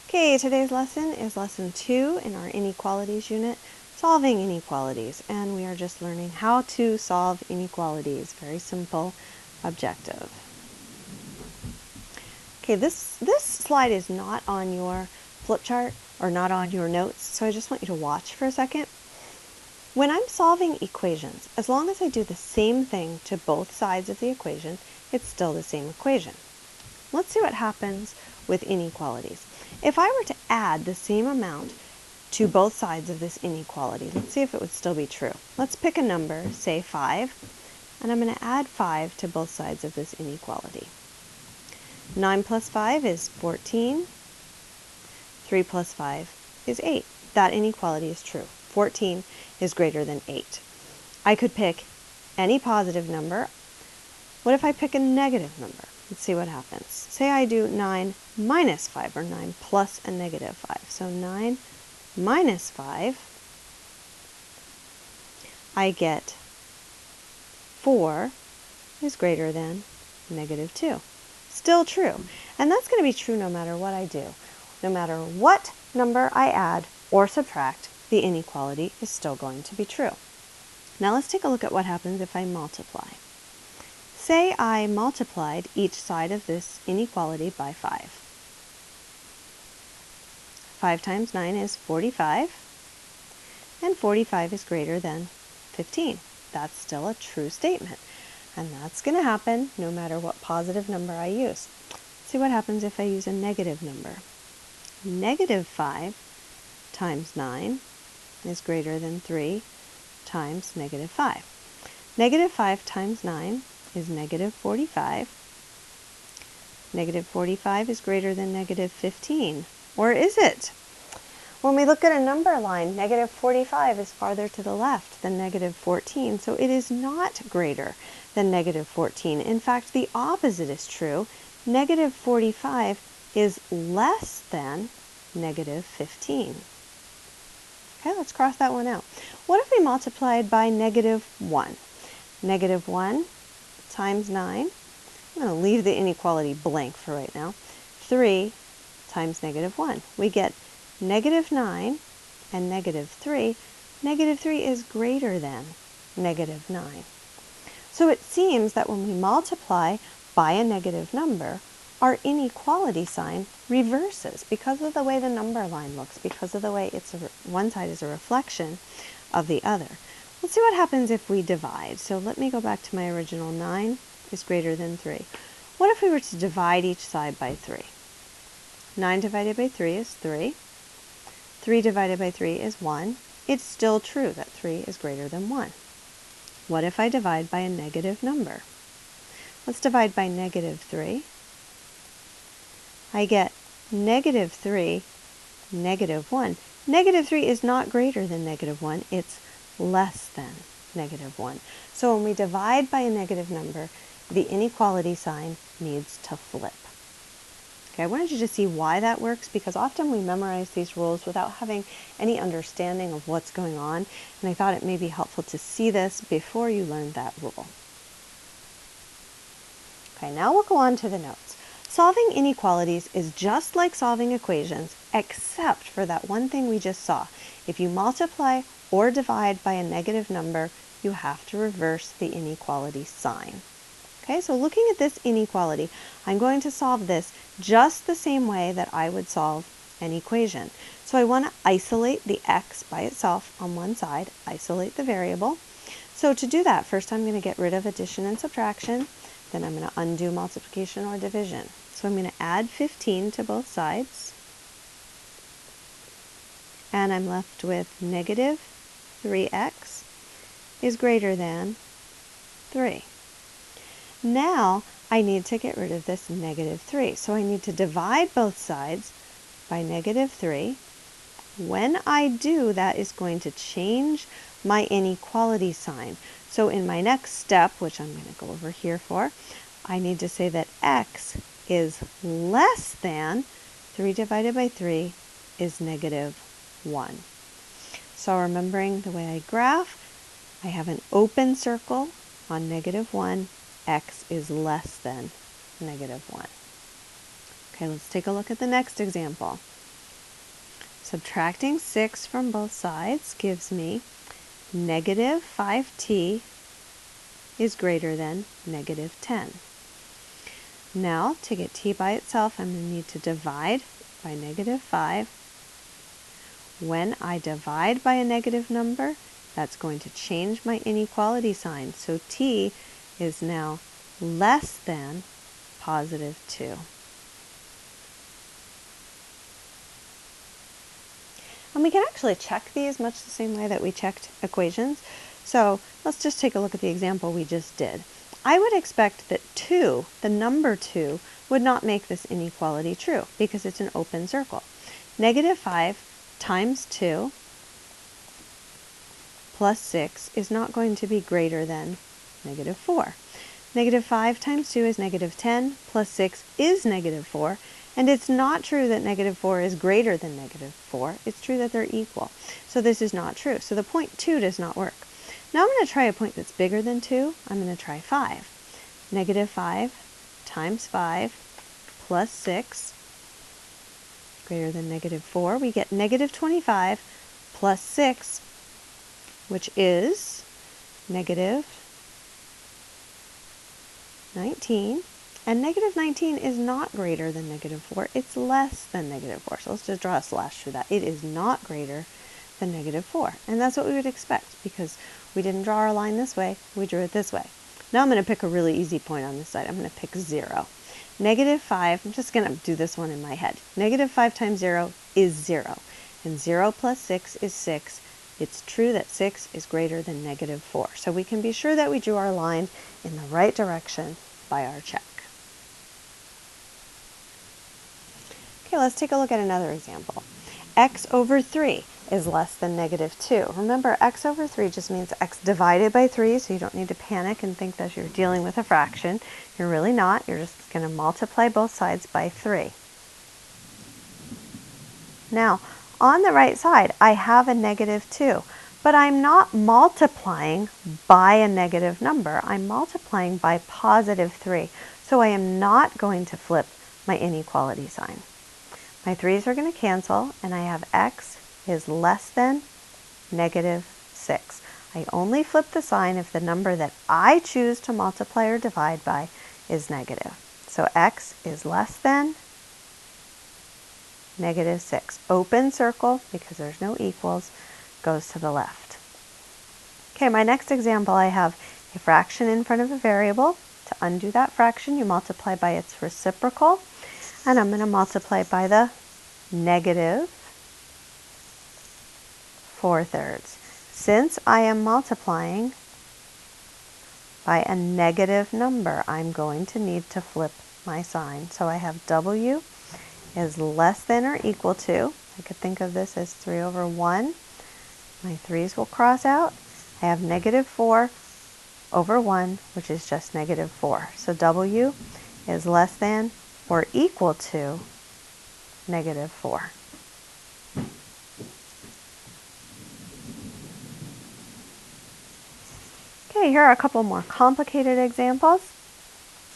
Okay, today's lesson is lesson 2 in our inequalities unit, solving inequalities, and we are just learning how to solve inequalities. Very simple objective. Okay, this slide is not on your flip chart or not on your notes, so I just want you to watch for a second. When I'm solving equations, as long as I do the same thing to both sides of the equation, it's still the same equation. Let's see what happens with inequalities. If I were to add the same amount to both sides of this inequality, let's see if it would still be true. Let's pick a number, say 5, and I'm going to add 5 to both sides of this inequality. 9 plus 5 is 14. 3 plus 5 is 8. That inequality is true. 14 is greater than 8. I could pick any positive number. What if I pick a negative number? Let's see what happens. Say I do 9 minus 5, or 9 plus a negative 5. So 9 minus 5, I get 4 is greater than negative 2. Still true. And that's going to be true no matter what I do. No matter what number I add or subtract, the inequality is still going to be true. Now let's take a look at what happens if I multiply. Say I multiplied each side of this inequality by 5. 5 times 9 is 45, and 45 is greater than 15. That's still a true statement, and that's going to happen no matter what positive number I use. Let's see what happens if I use a negative number. Negative 5 times 9 is greater than 3 times negative 5. Negative 5 times 9 is negative 45. Negative 45 is greater than negative 15. Or is it? When we look at a number line, negative 45 is farther to the left than negative 14, so it is not greater than negative 14. In fact, the opposite is true. Negative 45 is less than negative 15. Okay, let's cross that one out. What if we multiplied by negative 1? Negative 1 times 9, I'm going to leave the inequality blank for right now, 3 times negative 1. We get negative 9 and negative 3. Negative 3 is greater than negative 9. So it seems that when we multiply by a negative number, our inequality sign reverses because of the way the number line looks, because of the way one side is a reflection of the other. Let's see what happens if we divide. So let me go back to my original. 9 is greater than 3. What if we were to divide each side by 3? 9 divided by 3 is 3. 3 divided by 3 is 1. It's still true that 3 is greater than 1. What if I divide by a negative number? Let's divide by negative 3. I get negative 3, negative 1. Negative 3 is not greater than negative 1. It's less than negative 1. So when we divide by a negative number, the inequality sign needs to flip. Okay, I wanted you to see why that works, because often we memorize these rules without having any understanding of what's going on, and I thought it may be helpful to see this before you learn that rule. Okay, now we'll go on to the notes. Solving inequalities is just like solving equations, except for that one thing we just saw. If you multiply or divide by a negative number, you have to reverse the inequality sign. Okay, so looking at this inequality, I'm going to solve this just the same way that I would solve an equation. So I want to isolate the x by itself on one side, isolate the variable. So to do that, first I'm going to get rid of addition and subtraction, then I'm going to undo multiplication or division. So I'm going to add 15 to both sides, and I'm left with negative 3x is greater than 3. Now I need to get rid of this negative 3. So I need to divide both sides by negative 3. When I do, that is going to change my inequality sign. So in my next step, which I'm going to go over here for, I need to say that x is less than 3 divided by 3 is negative 1. So remembering the way I graph, I have an open circle on negative 1. X is less than negative 1. Okay, let's take a look at the next example. Subtracting 6 from both sides gives me negative 5t is greater than negative 10. Now, to get t by itself, I'm going to need to divide by negative 5. When I divide by a negative number, that's going to change my inequality sign. So t is now less than positive 2. And we can actually check these much the same way that we checked equations. So let's just take a look at the example we just did. I would expect that 2, the number 2, would not make this inequality true because it's an open circle. Negative 5 times 2 plus 6 is not going to be greater than negative 4. Negative 5 times 2 is negative 10, plus 6 is negative 4, and it's not true that negative 4 is greater than negative 4. It's true that they're equal. So this is not true. So the point 2 does not work. Now I'm going to try a point that's bigger than 2. I'm going to try 5. Negative 5 times 5 plus 6 greater than negative 4. We get negative 25 plus 6, which is negative 19. And negative 19 is not greater than negative 4. It's less than negative 4. So let's just draw a slash through that. It is not greater than negative 4. And that's what we would expect because we didn't draw our line this way. We drew it this way. Now I'm going to pick a really easy point on this side. I'm going to pick 0. Negative 5, I'm just going to do this one in my head. Negative 5 times 0 is 0. And 0 plus 6 is 6. It's true that 6 is greater than negative 4. So we can be sure that we drew our line in the right direction by our check. Okay, let's take a look at another example. X over 3 is less than negative 2. Remember, x over 3 just means x divided by 3, so you don't need to panic and think that you're dealing with a fraction. You're really not. You're just going to multiply both sides by 3. Now, on the right side, I have a negative 2, but I'm not multiplying by a negative number. I'm multiplying by positive 3, so I am not going to flip my inequality sign. My 3's are going to cancel, and I have x is less than negative 6. I only flip the sign if the number that I choose to multiply or divide by is negative. So x is less than negative 6. Open circle, because there's no equals, goes to the left. Okay, my next example, I have a fraction in front of a variable. To undo that fraction, you multiply by its reciprocal, and I'm going to multiply by the negative 4/3. Since I am multiplying by a negative number, I'm going to need to flip my sign. So I have w is less than or equal to, I could think of this as 3 over 1. My 3's will cross out. I have negative 4 over 1, which is just negative 4. So w is less than or equal to negative 4. Okay, here are a couple more complicated examples.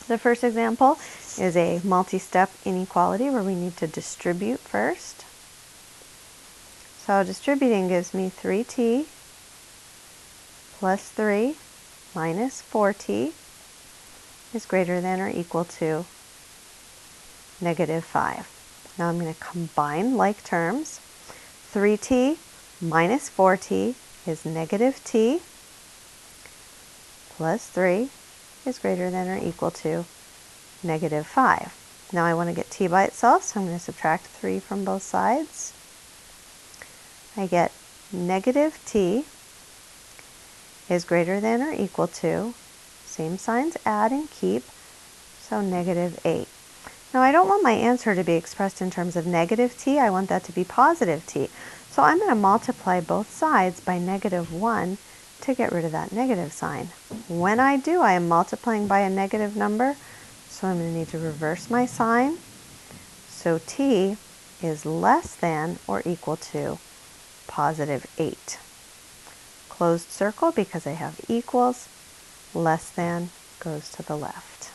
The first example is a multi-step inequality where we need to distribute first. So distributing gives me 3t plus 3 minus 4t is greater than or equal to negative 5. Now I'm going to combine like terms. 3t minus 4t is negative t plus 3 is greater than or equal to negative 5. Now I want to get t by itself, so I'm going to subtract 3 from both sides. I get negative t is greater than or equal to, same signs, add and keep, so negative 8. Now I don't want my answer to be expressed in terms of negative t, I want that to be positive t. So I'm going to multiply both sides by negative 1 to get rid of that negative sign. When I do, I am multiplying by a negative number, so I'm going to need to reverse my sign. So t is less than or equal to positive 8. Closed circle because I have equals, less than goes to the left.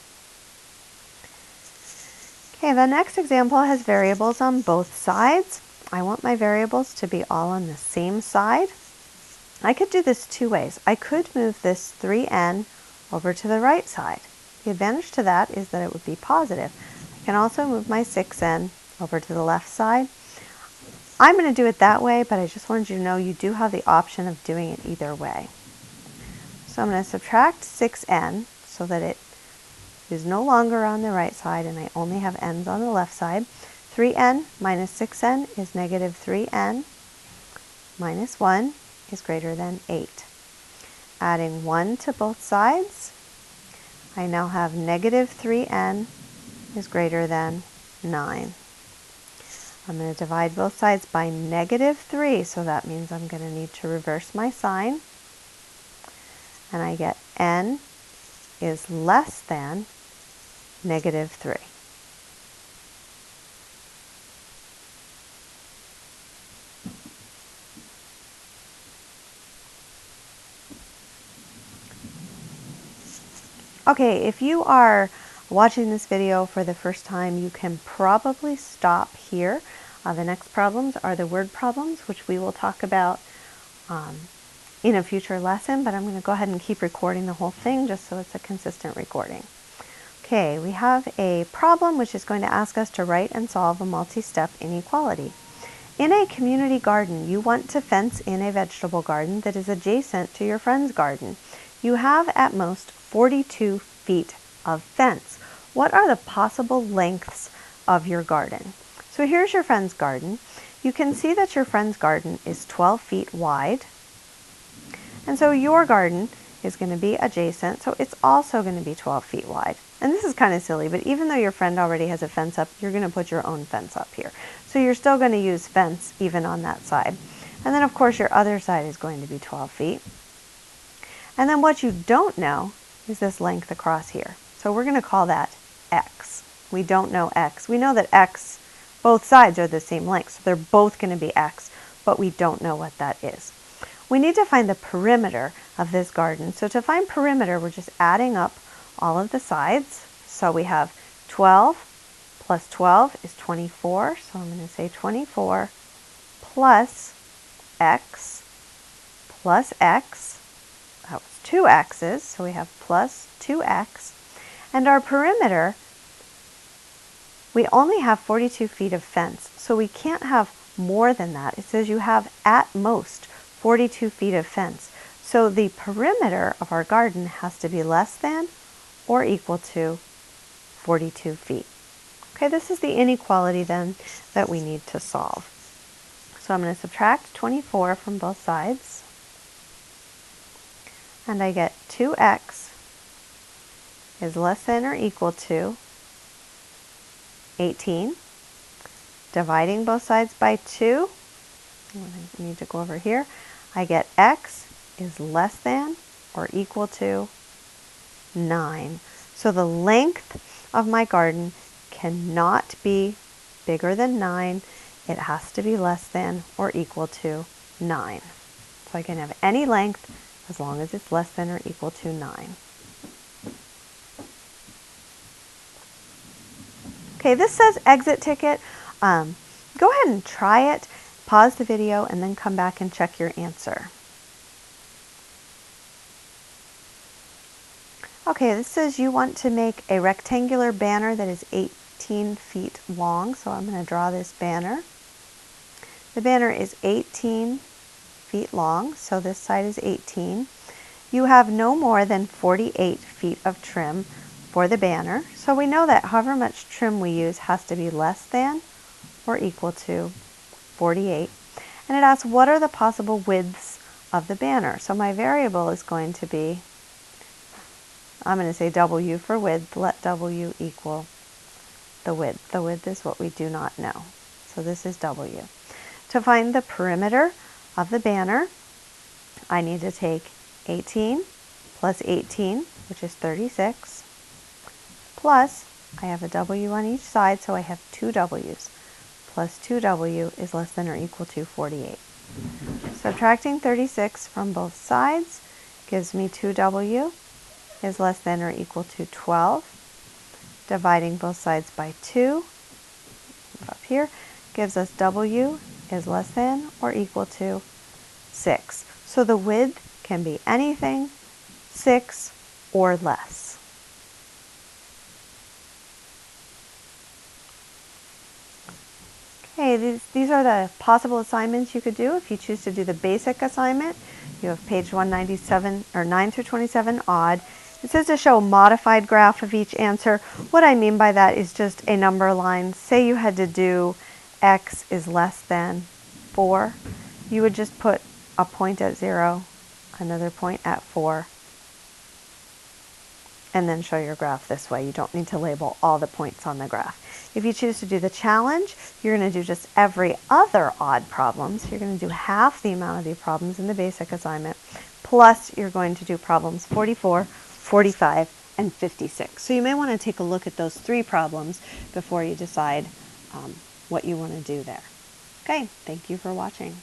Okay, the next example has variables on both sides, I want my variables to be all on the same side. I could do this two ways. I could move this 3n over to the right side. The advantage to that is that it would be positive. I can also move my 6n over to the left side. I'm going to do it that way, but I just wanted you to know you do have the option of doing it either way. So I'm going to subtract 6n so that it is no longer on the right side and I only have n's on the left side. 3n minus 6n is negative 3n minus 1 is greater than 8. Adding 1 to both sides, I now have negative 3n is greater than 9. I'm going to divide both sides by negative 3, so that means I'm going to need to reverse my sign. And I get n is less than negative 3. Okay, if you are watching this video for the first time, you can probably stop here. The next problems are the word problems, which we will talk about in a future lesson, but I'm going to go ahead and keep recording the whole thing just so it's a consistent recording. Okay, we have a problem which is going to ask us to write and solve a multi-step inequality. In a community garden, you want to fence in a vegetable garden that is adjacent to your friend's garden. You have at most 42 feet of fence. What are the possible lengths of your garden? So here's your friend's garden. You can see that your friend's garden is 12 feet wide. And so your garden is going to be adjacent, so it's also going to be 12 feet wide. And this is kind of silly, but even though your friend already has a fence up, you're going to put your own fence up here. So you're still going to use fence even on that side. And then of course your other side is going to be 12 feet. And then what you don't know is this length across here. So we're going to call that x. We don't know x. We know that x, both sides are the same length, so they're both going to be x, but we don't know what that is. We need to find the perimeter of this garden. So to find perimeter, we're just adding up all of the sides. So we have 12 plus 12 is 24. So I'm going to say 24 plus x plus x. That was 2 x's, so we have plus 2x. And our perimeter, we only have 42 feet of fence, so we can't have more than that. It says you have at most 42 feet of fence. So the perimeter of our garden has to be less than or equal to 42 feet. Okay, this is the inequality then that we need to solve. So I'm going to subtract 24 from both sides. And I get 2x is less than or equal to 18. Dividing both sides by 2, I need to go over here, I get x is less than or equal to 9. So the length of my garden cannot be bigger than 9. It has to be less than or equal to 9. So I can have any length as long as it's less than or equal to 9. Okay, this says exit ticket. Go ahead and try it, pause the video, and then come back and check your answer. Okay, this says you want to make a rectangular banner that is 18 feet long, so I'm going to draw this banner. The banner is 18 feet long, so this side is 18. You have no more than 48 feet of trim for the banner, so we know that however much trim we use has to be less than or equal to 48. And it asks what are the possible widths of the banner. So my variable is going to be, I'm going to say W for width. Let W equal the width. The width is what we do not know. So this is W. To find the perimeter of the banner, I need to take 18 plus 18, which is 36, plus I have a W on each side, so I have 2 W's. Plus 2W is less than or equal to 48. Subtracting 36 from both sides gives me 2W is less than or equal to 12. Dividing both sides by 2, up here, gives us W is less than or equal to 6. So the width can be anything 6 or less. Okay, these are the possible assignments you could do if you choose to do the basic assignment. You have page 197, or 9 through 27, odd. It says to show a modified graph of each answer. What I mean by that is just a number line. Say you had to do x is less than 4. You would just put a point at 0, another point at 4, and then show your graph this way. You don't need to label all the points on the graph. If you choose to do the challenge, you're going to do just every other odd problem. So you're going to do half the amount of the problems in the basic assignment, plus you're going to do problems 44, 45, and 56. So you may want to take a look at those 3 problems before you decide what you want to do there. Okay, thank you for watching.